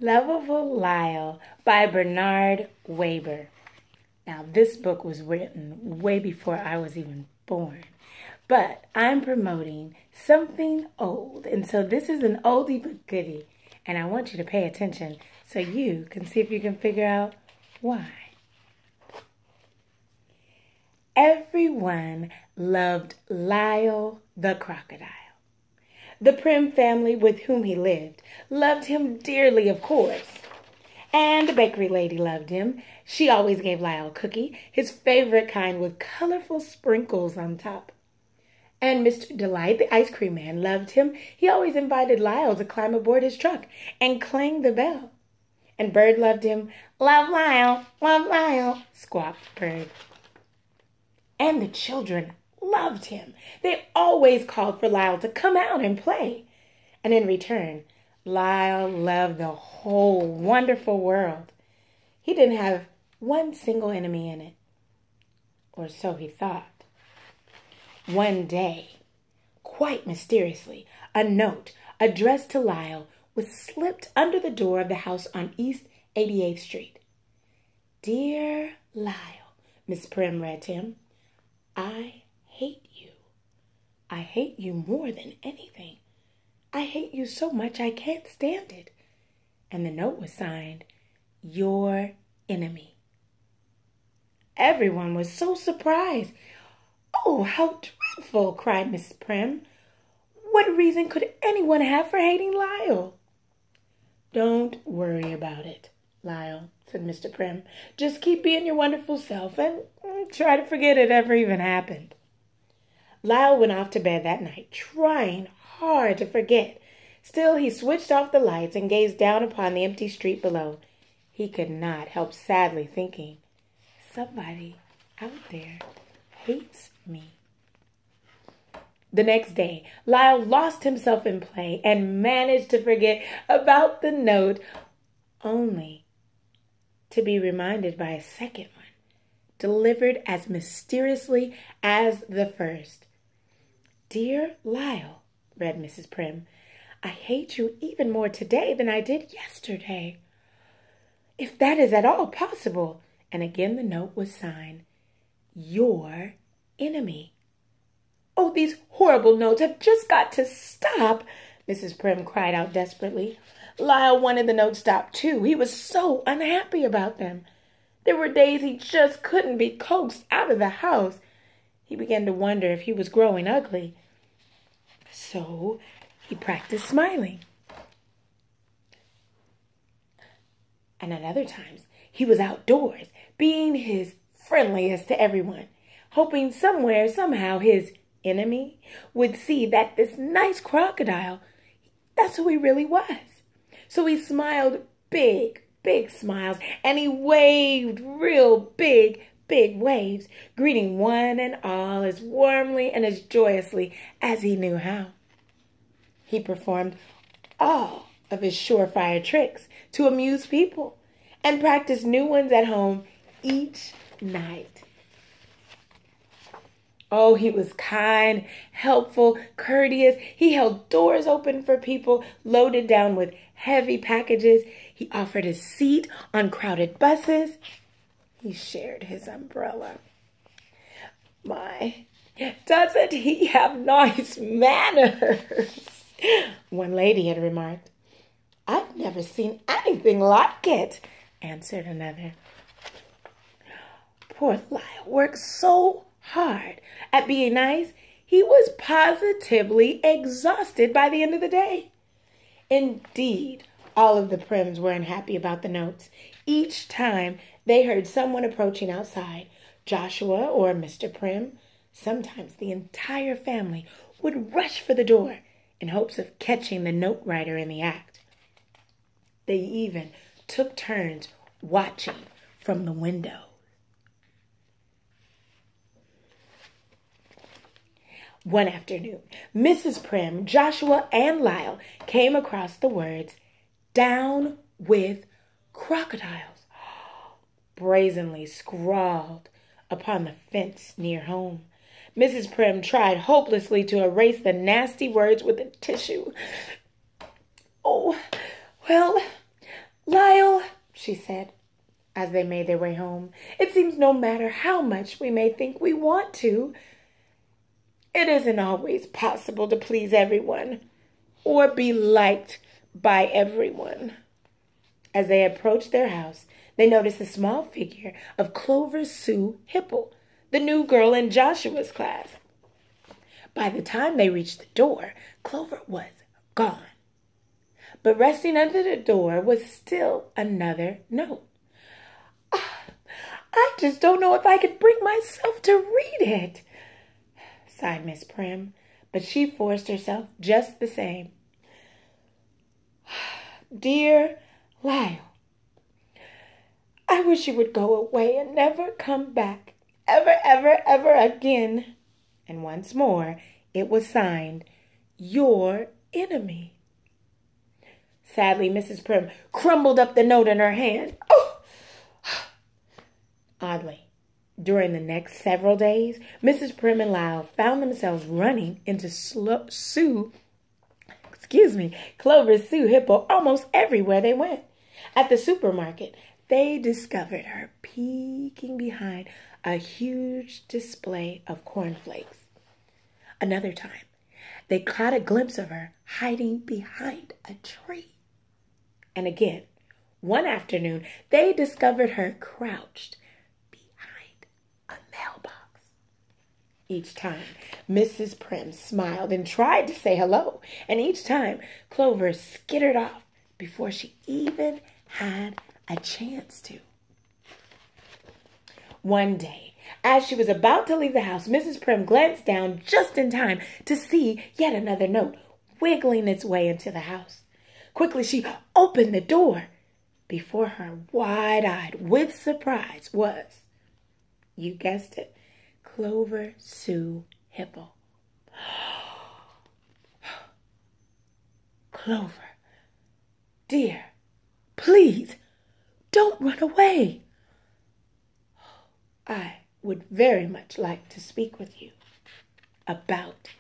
Loveable Lyle by Bernard Waber. Now, this book was written way before I was even born, but I'm promoting something old, and so this is an oldie but goodie, and I want you to pay attention so you can see if you can figure out why. Everyone loved Lyle the crocodile. The Prim family with whom he lived loved him dearly, of course. And the bakery lady loved him. She always gave Lyle a cookie, his favorite kind with colorful sprinkles on top. And Mr. Delight, the ice cream man, loved him. He always invited Lyle to climb aboard his truck and clang the bell. And Bird loved him. Love Lyle, squawked Bird. And the children loved him. They always called for Lyle to come out and play. And in return, Lyle loved the whole wonderful world. He didn't have one single enemy in it. Or so he thought. One day, quite mysteriously, a note addressed to Lyle was slipped under the door of the house on East 88th Street. Dear Lyle, Miss Prim read to him, I hate you. I hate you more than anything. I hate you so much I can't stand it. And the note was signed, Your Enemy. Everyone was so surprised. Oh, how dreadful, cried Miss Prim. What reason could anyone have for hating Lyle? Don't worry about it, Lyle, said Mr. Prim. Just keep being your wonderful self and try to forget it ever even happened. Lyle went off to bed that night, trying hard to forget. Still, he switched off the lights and gazed down upon the empty street below. He could not help sadly thinking, somebody out there hates me. The next day, Lyle lost himself in play and managed to forget about the note, only to be reminded by a second one, delivered as mysteriously as the first. Dear Lyle, read Mrs. Prim, I hate you even more today than I did yesterday. If that is at all possible. And again the note was signed, Your Enemy. Oh, these horrible notes have just got to stop, Mrs. Prim cried out desperately. Lyle wanted the notes stopped too. He was so unhappy about them. There were days he just couldn't be coaxed out of the house. He began to wonder if he was growing ugly. So he practiced smiling. And at other times, he was outdoors, being his friendliest to everyone, hoping somewhere, somehow, his enemy would see that this nice crocodile, that's who he really was. So he smiled big, big smiles, and he waved real big, big waves, greeting one and all as warmly and as joyously as he knew how. He performed all of his surefire tricks to amuse people and practiced new ones at home each night. Oh, he was kind, helpful, courteous. He held doors open for people loaded down with heavy packages. He offered a seat on crowded buses. He shared his umbrella. My, doesn't he have nice manners? One lady had remarked. I've never seen anything like it, answered another. Poor Lyle worked so hard at being nice, he was positively exhausted by the end of the day. Indeed, all of the Prims were unhappy about the notes. Each time they heard someone approaching outside, Joshua or Mr. Prim, sometimes the entire family would rush for the door in hopes of catching the note writer in the act. They even took turns watching from the window. One afternoon, Mrs. Prim, Joshua, and Lyle came across the words, Down with crocodiles, brazenly scrawled upon the fence near home. Mrs. Prim tried hopelessly to erase the nasty words with a tissue. Oh, well, "Lyle," she said, as they made their way home, "it seems no matter how much we may think we want to, it isn't always possible to please everyone or be liked by everyone." As they approached their house, they noticed the small figure of Clover Sue Hipple, the new girl in Joshua's class. By the time they reached the door, Clover was gone. But resting under the door was still another note. "I just don't know if I could bring myself to read it," sighed Miss Prim, but she forced herself just the same. "Dear Lyle, I wish you would go away and never come back, ever, ever, ever again." And once more it was signed, "Your enemy." Sadly, Mrs. Prim crumbled up the note in her hand. Oh! Oddly, during the next several days, Mrs. Prim and Lyle found themselves running into Clover Sue Hipple almost everywhere they went. At the supermarket, they discovered her peeking behind a huge display of cornflakes. Another time, they caught a glimpse of her hiding behind a tree. And again, one afternoon, they discovered her crouched behind a mailbox. Each time, Mrs. Prim smiled and tried to say hello, and each time, Clover skittered off before she even had a chance to. One day, as she was about to leave the house, Mrs. Prim glanced down just in time to see yet another note wiggling its way into the house. Quickly, she opened the door. Before her, wide-eyed with surprise, was, you guessed it, Clover Sue Hipple. "Clover, dear, please, don't run away. I would very much like to speak with you about